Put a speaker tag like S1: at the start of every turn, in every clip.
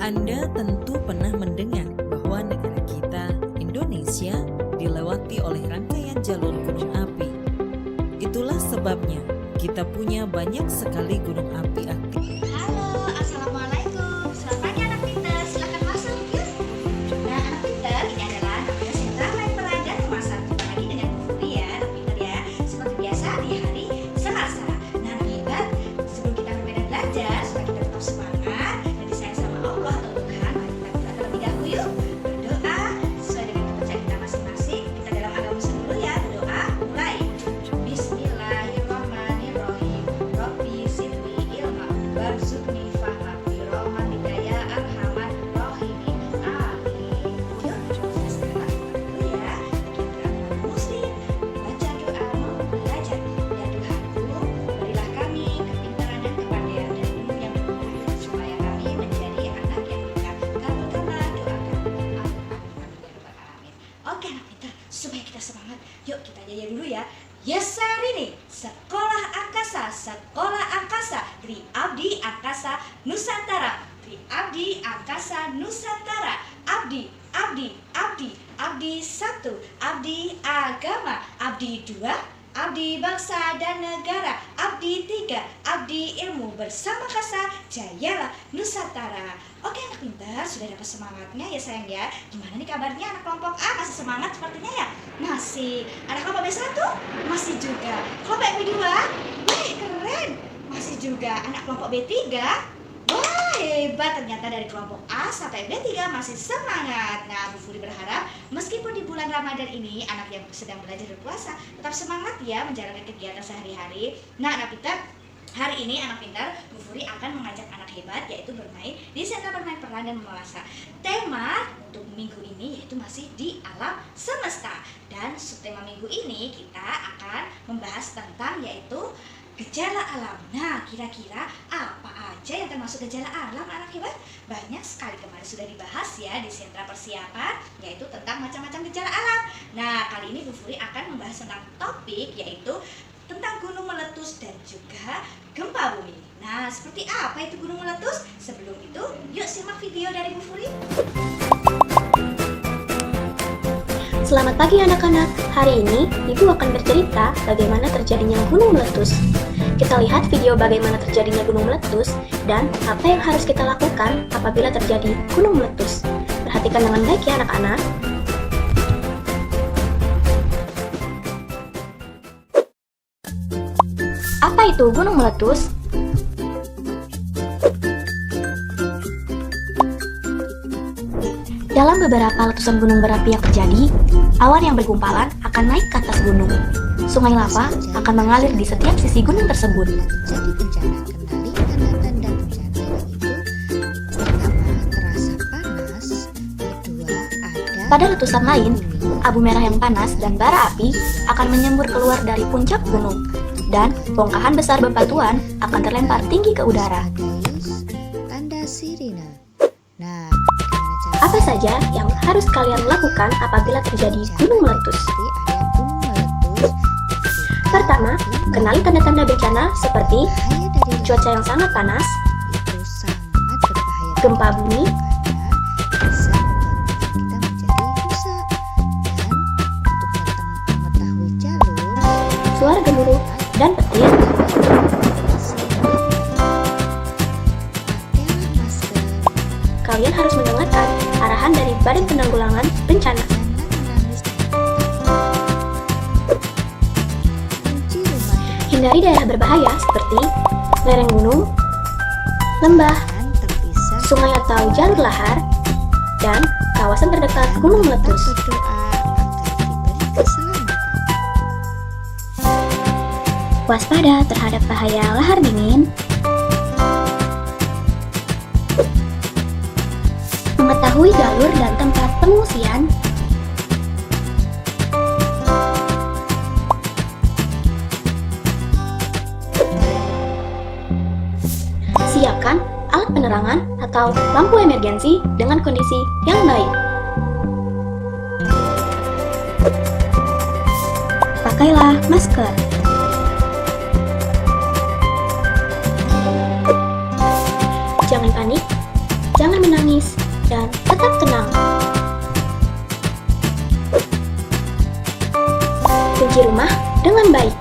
S1: Anda tentu pernah mendengar bahwa negara kita, Indonesia, dilewati oleh rangkaian jalur gunung api. Itulah sebabnya kita punya banyak sekali gunung api aktif.
S2: Halo, assalamualaikum. Selamat pagi anak pintar, silakan masuk yuk. Nah anak pintar, ini adalah namanya sentra main peran dan memasak. Jumpa lagi dengan Bu Furi ya anak pintar ya. Seperti biasa di hari Selasa. Nah anak pintar, sebelum kita berbeda belajar supaya kita tetap semangat dan disayang sama Allah atau Tuhan, mari kita berdoa terlebih dahulu yuk. Berdoa sesuai dengan kepercayaan kita masing-masing. Kita dalam agama Muslim dulu ya. Berdoa mulai. Bismillahirrahmanirrahim. Rabbi zidni ilma warzuqni fahma bi rahmatika ya arhamar rahimin. Amin. Yuk, kita sekarang dulu ya. Kita Muslim baca doa mau belajar. Ya Tuhanku, berilah kami kepintaran dan kepandaian dan ilmu yang benar supaya kami menjadi anak yang pintar. Kabulkanlah doa kami. Amin. Amin. Ya Rabbal Alamin. Oke anak pintar, supaya kita semangat. Yuk kita jaya dulu ya. Yesarini, Sekolah Angkasa, Sekolah Angkasa, Tri Abdi Angkasa Nusantara, Tri Abdi Angkasa Nusantara, Abdi, Abdi, Abdi, Abdi 1, Abdi Agama, Abdi 2, Abdi Bangsa dan Negara, Abdi 3, Abdi Ilmu bersama Kasa, Jayalah Nusantara. Oke anak pintar, sudah dapat semangatnya ya sayang ya. Gimana nih kabarnya anak kelompok A? Masih semangat sepertinya ya? Masih. Anak kelompok B1? Masih juga. Kelompok B2? Wih keren. Masih juga. Anak kelompok B3? Wah hebat, ternyata dari kelompok A sampai B3 masih semangat. Nah Bu Furi berharap meskipun di bulan Ramadan ini anak yang sedang belajar berpuasa tetap semangat ya menjalankan kegiatan sehari-hari. Nah anak pintar, hari ini anak pintar Bu Furi akan mengajak anak hebat yaitu bermain di sentra bermain peran dan memasak. Tema untuk minggu ini yaitu masih di alam semesta. Dan subtema minggu ini kita akan membahas tentang yaitu gejala alam. Nah, kira-kira apa aja yang termasuk gejala alam anak hebat? Banyak sekali kemarin sudah dibahas ya di sentra persiapan, yaitu tentang macam-macam gejala alam. Nah, kali ini Bu Furi akan membahas tentang topik yaitu tentang gunung meletus dan juga gempa bumi. Nah, seperti apa itu gunung meletus? Sebelum itu, yuk simak video dari Bu Furi.
S3: Selamat pagi anak-anak, hari ini Ibu akan bercerita bagaimana terjadinya gunung meletus. Kita lihat video bagaimana terjadinya gunung meletus dan apa yang harus kita lakukan apabila terjadi gunung meletus. Perhatikan dengan baik ya anak-anak. Apa itu gunung meletus? Dalam beberapa letusan gunung berapi yang terjadi, awan yang bergumpalan akan naik ke atas gunung. Sungai lava akan mengalir di setiap sisi gunung tersebut.
S4: Jadi bencana, kenali tanda-tanda bencana yaitu pertama terasa panas, kedua ada
S3: Pada letusan lain, abu merah yang panas dan bara api akan menyembur keluar dari puncak gunung, dan bongkahan besar bebatuan akan terlempar tinggi ke udara.
S4: Gaius, tanda sirine. Nah,
S3: Apa saja yang harus kalian lakukan apabila terjadi gunung meletus?
S4: ada gunung meletus.
S3: Pertama, kenali tanda-tanda bencana seperti
S4: Bahaya dari
S3: cuaca yang sangat panas,
S4: itu sangat berbahaya.
S3: gempa bumi,
S4: Karena bisa membuat kita menjadi rusak. Dan untuk mengetahui jalur,
S3: suara gemuruh, dan petir.
S4: pakailah masker.
S3: Kalian harus mendengarkan arahan dari Badan Penanggulangan Bencana.
S4: Jangan menangis. Kunci rumah
S3: Hindari daerah berbahaya seperti lereng gunung, lembah,
S4: dengan terpisah.
S3: sungai atau jalur lahar, dan kawasan terdekat gunung meletus.
S4: Berdoa agar diberi keselamatan.
S3: Waspada terhadap bahaya lahar dingin. Mengetahui jalur dan tempat pengungsian. Siapkan alat penerangan atau lampu emergensi dengan kondisi yang baik. Pakailah masker. Jangan panik, jangan menangis, dan tetap tenang. Kunci rumah dengan baik.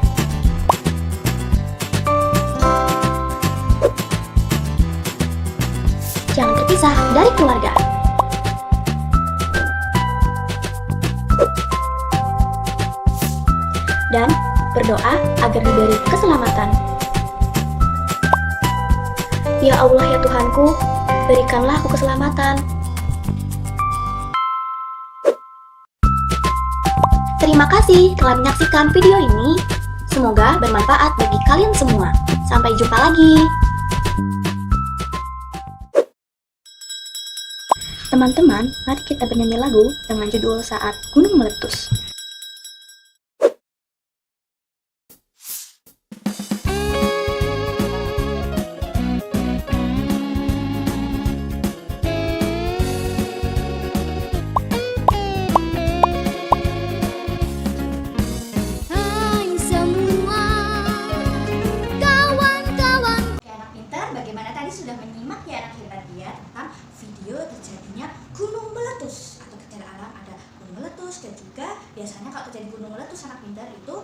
S3: Jangan terpisah dari keluarga. Dan berdoa agar diberi keselamatan. Ya Allah ya Tuhanku, berikanlah aku keselamatan. Terima kasih telah menyaksikan video ini. Semoga bermanfaat bagi kalian semua. Sampai jumpa lagi. Teman-teman, mari kita bernyanyi lagu dengan judul Saat Gunung Meletus.
S5: Hai semua kawan-kawan.
S2: Ya, anak pintar, bagaimana tadi sudah menyimak ya anak hebat ya tentang video terjadinya gunung meletus atau bencana alam ada gunung meletus, dan juga biasanya kalau terjadi gunung meletus anak pintar itu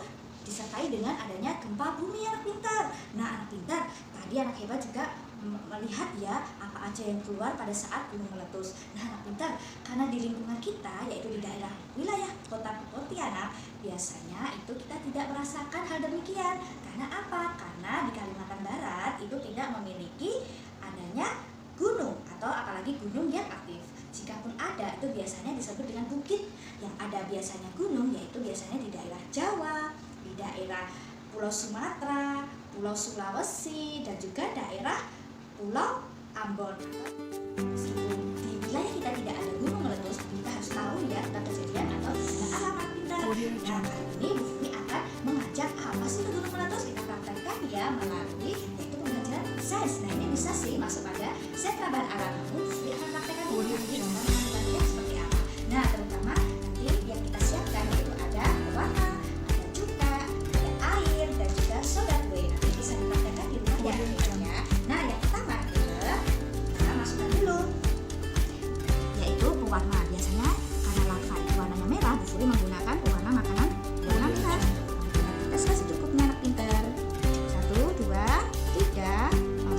S2: disertai dengan adanya gempa bumi anak pintar. Nah anak pintar, tadi anak hebat juga melihat ya apa aja yang keluar pada saat gunung meletus. Nah anak pintar, karena di lingkungan kita yaitu di daerah wilayah kota Pontianak, biasanya itu kita tidak merasakan hal demikian. Karena apa? Karena di Kalimantan Barat itu tidak memiliki adanya gunung atau apalagi gunung yang aktif. Jikapun ada, itu biasanya disebut dengan bukit. Yang ada biasanya gunung yaitu biasanya di daerah Jawa, di daerah Pulau Sumatera, Pulau Sulawesi, dan juga daerah Pulau Ambon. Meskipun di wilayah kita tidak ada gunung meletus, kita harus tahu ya tentang kejadian atau bencana alam anak pintar. Nah kali ini Bu Fumi akan mengajak apa sih itu gunung meletus, kita praktekkan ya melalui yaitu pembelajaran sains. Nah ini bisa sih masuk pada sentra bahan alam. Bu Fumi akan praktekkan nanti cara mengatasinya seperti apa. Nah terutama nanti yang kita siapkan yaitu ada warna, ada cuka, ada air, dan juga soda kue. Nanti bisa dipraktekkan di rumah ya. Nah yang pertama kita masukkan dulu yaitu pewarna. Biasanya karena lava itu warnanya merah, Bu Furi menggunakan pewarna makanan warna merah. Kita kasih secukupnya anak pintar. 1, 2, 3,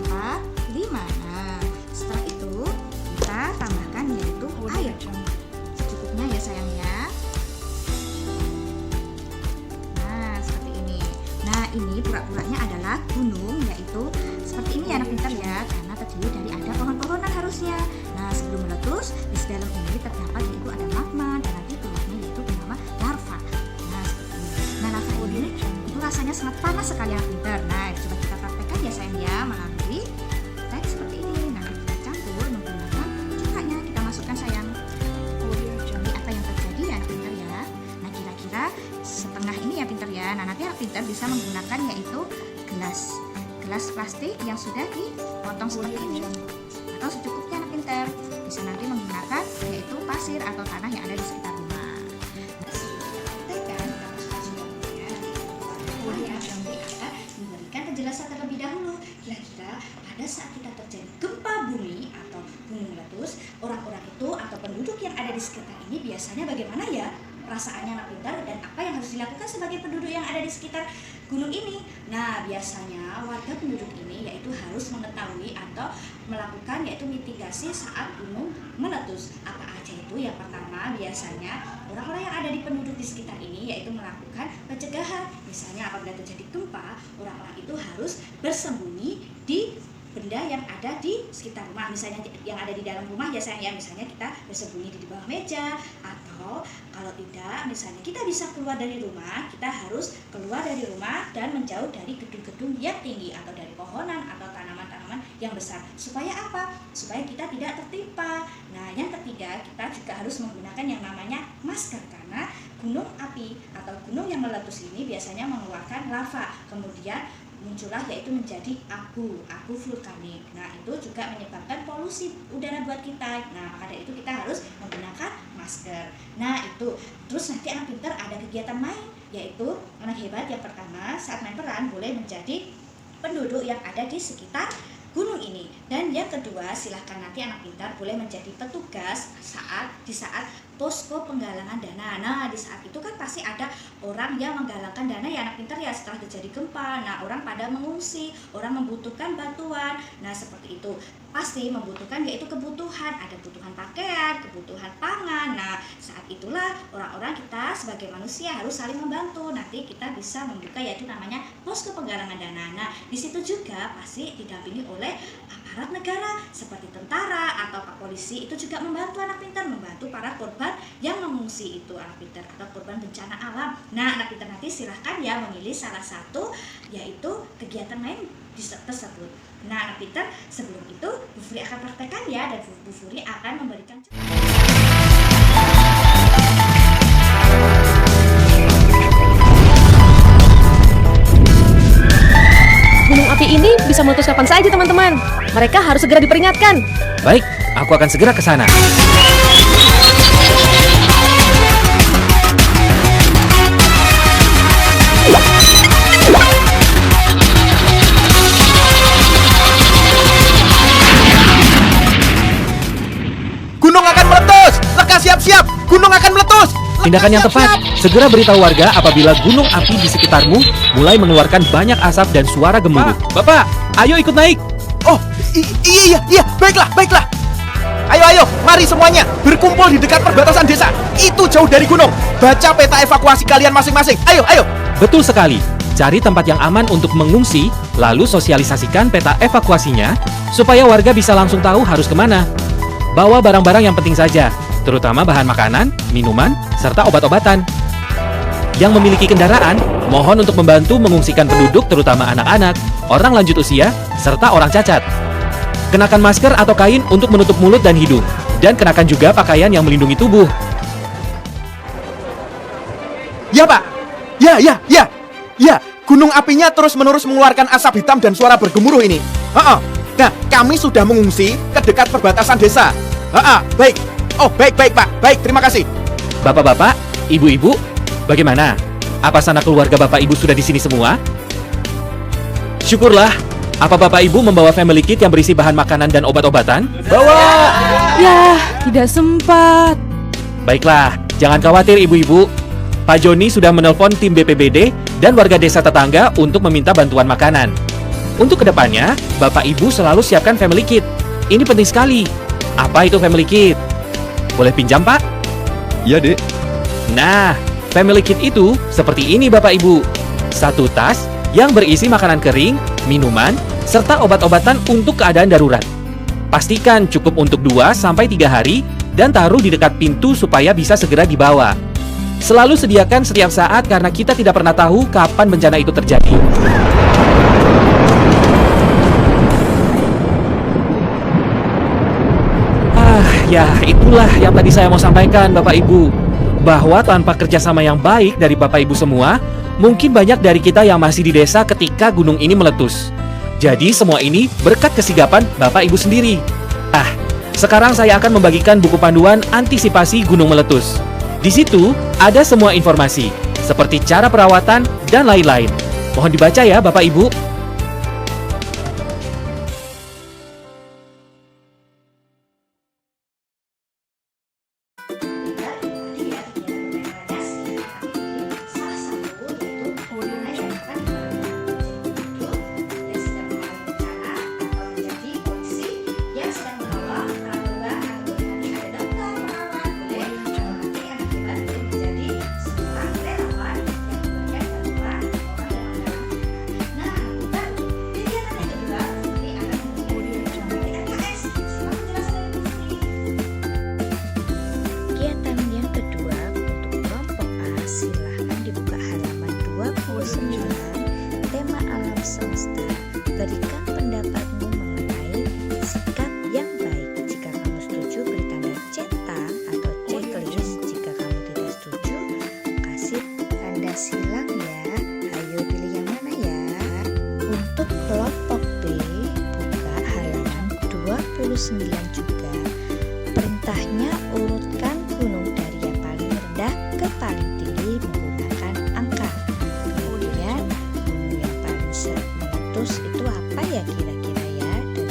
S2: 4, 5. Nah setelah itu kita tambahkan yaitu air secukupnya ya sayang ya. Nah seperti ini. Nah ini pura-puranya adalah gunung, yaitu seperti ini ya anak pintar ya, karena terdiri dari ada pohon-pohonan harusnya. Nah sebelum meletus di dalam ini terdapat yaitu ada magma, dan nanti keluarnya yaitu bernama lava. Nah seperti ini. Nah lava ini itu rasanya sangat panas sekali anak pintar. Nah coba kita praktekkan ya sayang ya melalui teks seperti ini. Nah kita campur menggunakan cukanya, kita masukkan sayang. Jadi apa yang terjadi ya anak pintar ya. Nah kira-kira setengah ini ya pintar ya. Nah nanti anak pintar bisa menggunakan yaitu gelas plastik yang sudah dipotong seperti ini, atau secukupnya anak pintar. Bisa nanti menggunakan yaitu pasir atau tanah yang ada di sekitar rumah. Memberikan penjelasan terlebih dahulu. Kira-kira pada saat kita terjadi gempa bumi atau gunung meletus, orang-orang itu atau penduduk yang ada di sekitar ini biasanya bagaimana ya perasaannya anak pintar, dan apa yang harus dilakukan sebagai penduduk yang ada di sekitar gunung ini. Nah biasanya warga penduduk ini yaitu harus mengetahui atau melakukan yaitu mitigasi saat gunung meletus. Apa aja itu? Yang pertama biasanya orang-orang yang ada di penduduk di sekitar ini yaitu melakukan pencegahan. Misalnya apabila terjadi gempa, orang-orang itu harus bersembunyi di benda yang ada di sekitar rumah. Misalnya yang ada di dalam rumah ya sayang ya, misalnya kita bersembunyi di bawah meja, atau kalau tidak misalnya kita bisa keluar dari rumah, kita harus keluar dari rumah dan menjauh dari gedung-gedung yang tinggi atau dari pohonan atau tanaman-tanaman yang besar. Supaya apa? Supaya kita tidak tertimpa. Nah yang ketiga, kita juga harus menggunakan yang namanya masker, karena gunung api atau gunung yang meletus ini biasanya mengeluarkan lava, kemudian muncullah yaitu menjadi abu vulkanik. Nah itu juga menyebabkan polusi udara buat kita. Nah maka dari itu kita harus menggunakan masker. Nah itu terus nanti anak pintar ada kegiatan main, yaitu anak hebat yang pertama saat main peran boleh menjadi penduduk yang ada di sekitar gunung ini. Dan yang kedua, silahkan nanti anak pintar boleh menjadi petugas di saat posko penggalangan dana. Nah, di saat itu kan pasti ada orang yang menggalangkan dana ya anak pintar ya, setelah terjadi gempa. Nah, orang pada mengungsi, orang membutuhkan bantuan. Nah, seperti itu. Pasti membutuhkan yaitu kebutuhan, ada kebutuhan pakaian, kebutuhan pangan. Nah, saat itulah orang-orang kita sebagai manusia harus saling membantu. Nanti kita bisa membuka yaitu namanya posko penggalangan dana. Nah, di situ juga pasti didampingi oleh aparat negara seperti tentara atau polisi, itu juga membantu anak pintar, membantu para korban yang mengungsi itu anak pintar atau korban bencana alam. Nah, anak pintar nanti silahkan ya memilih salah satu yaitu kegiatan lain tersebut. Nah, anak pintar sebelum itu Bu Furi akan praktekkan ya, dan Bu Furi akan memberikan
S6: Gunung api ini bisa meletus kapan saja, teman-teman. Mereka harus segera diperingatkan.
S7: Baik, aku akan segera ke sana.
S8: Gunung akan meletus! Leka siap-siap! Gunung akan meletus!
S7: Tindakan yang tepat, segera beritahu warga apabila gunung api di sekitarmu mulai mengeluarkan banyak asap dan suara gemuruh. Bapak, ayo ikut naik.
S8: Oh, iya, baiklah. Ayo, mari semuanya berkumpul di dekat perbatasan desa. Itu jauh dari gunung. Baca peta evakuasi kalian masing-masing. Ayo.
S7: Betul sekali. Cari tempat yang aman untuk mengungsi, lalu sosialisasikan peta evakuasinya supaya warga bisa langsung tahu harus kemana. Bawa barang-barang yang penting saja, terutama bahan makanan, minuman, serta obat-obatan. Yang memiliki kendaraan, mohon untuk membantu mengungsikan penduduk terutama anak-anak, orang lanjut usia, serta orang cacat. Kenakan masker atau kain untuk menutup mulut dan hidung, dan kenakan juga pakaian yang melindungi tubuh.
S8: Ya, Pak. Ya. Gunung apinya terus-menerus mengeluarkan asap hitam dan suara bergemuruh ini. Nah, kami sudah mengungsi ke dekat perbatasan desa. Baik. Oh, baik, Pak. Baik, terima kasih.
S7: Bapak-bapak, ibu-ibu, bagaimana? Apa sanak keluarga Bapak Ibu sudah di sini semua? Syukurlah. Apa Bapak Ibu membawa family kit yang berisi bahan makanan dan obat-obatan?
S8: Bawa!
S6: Ya, tidak sempat.
S7: Baiklah, jangan khawatir ibu-ibu. Pak Joni sudah menelpon tim BPBD dan warga desa tetangga untuk meminta bantuan makanan. Untuk kedepannya, Bapak Ibu selalu siapkan family kit. Ini penting sekali. Apa itu family kit? Boleh pinjam, Pak?
S8: Iya, Dek.
S7: Nah, family kit itu seperti ini Bapak Ibu. Satu tas yang berisi makanan kering, minuman, serta obat-obatan untuk keadaan darurat. Pastikan cukup untuk 2-3 hari dan taruh di dekat pintu supaya bisa segera dibawa. Selalu sediakan setiap saat karena kita tidak pernah tahu kapan bencana itu terjadi. Ya, itulah yang tadi saya mau sampaikan Bapak Ibu. Bahwa tanpa kerjasama yang baik dari Bapak Ibu semua, mungkin banyak dari kita yang masih di desa ketika gunung ini meletus. Jadi semua ini berkat kesigapan Bapak Ibu sendiri. Sekarang saya akan membagikan buku panduan antisipasi gunung meletus. Di situ ada semua informasi, seperti cara perawatan dan lain-lain. Mohon dibaca ya Bapak Ibu.
S4: Kegiatan yang kedua untuk kelompok A, silahkan dibuka halaman 29, tema alam semesta. Berikan pendapatmu mengenai sikap yang baik. Jika kamu setuju, beri tanda centang atau checklist. Jika kamu tidak setuju, kasih tanda silang ya. Ayo pilih yang mana ya. Untuk kelompok B, buka halaman 29 juga. Perintahnya urutkan gunung dari yang paling rendah ke paling tinggi menggunakan angka. Kemudian gunung yang paling sering meletus itu apa ya kira-kira ya? Dan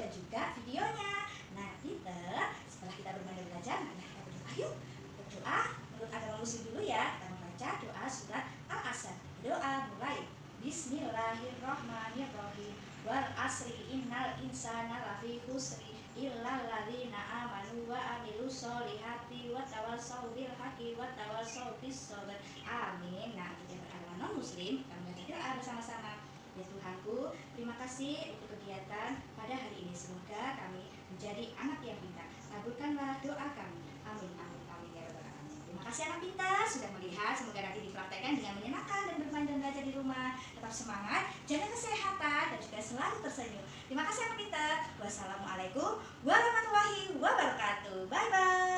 S2: dan juga videonya. Nah, Pinter, setelah kita bermain dan belajar, mari kita berdoa yuk. Berdoa menurut agama muslim dulu ya. Kita membaca doa surat Al-Asr. Doa mulai. Bismillahirrahmanirrahim. Wal asri innal insana lafi khusri illal ladzina amanu wa amilus solihati wa tawassaw bil haqqi wa tawassaw bis sabr. Amin. Nah, kita beragama non muslim, kami berdoa bersama-sama. Ya Tuhanku, terima kasih untuk kegiatan pada hari ini. Semoga kami menjadi anak yang pintar. Kabulkanlah doa kami. Amin, amin, amin ya Rabbal alamin. Terima kasih anak pintar sudah melihat. Semoga nanti dipraktekkan dengan menyenangkan dan bermain dan belajar di rumah. Tetap semangat, jaga kesehatan dan juga selalu tersenyum. Terima kasih anak pintar. Wassalamualaikum warahmatullahi wabarakatuh. Bye bye.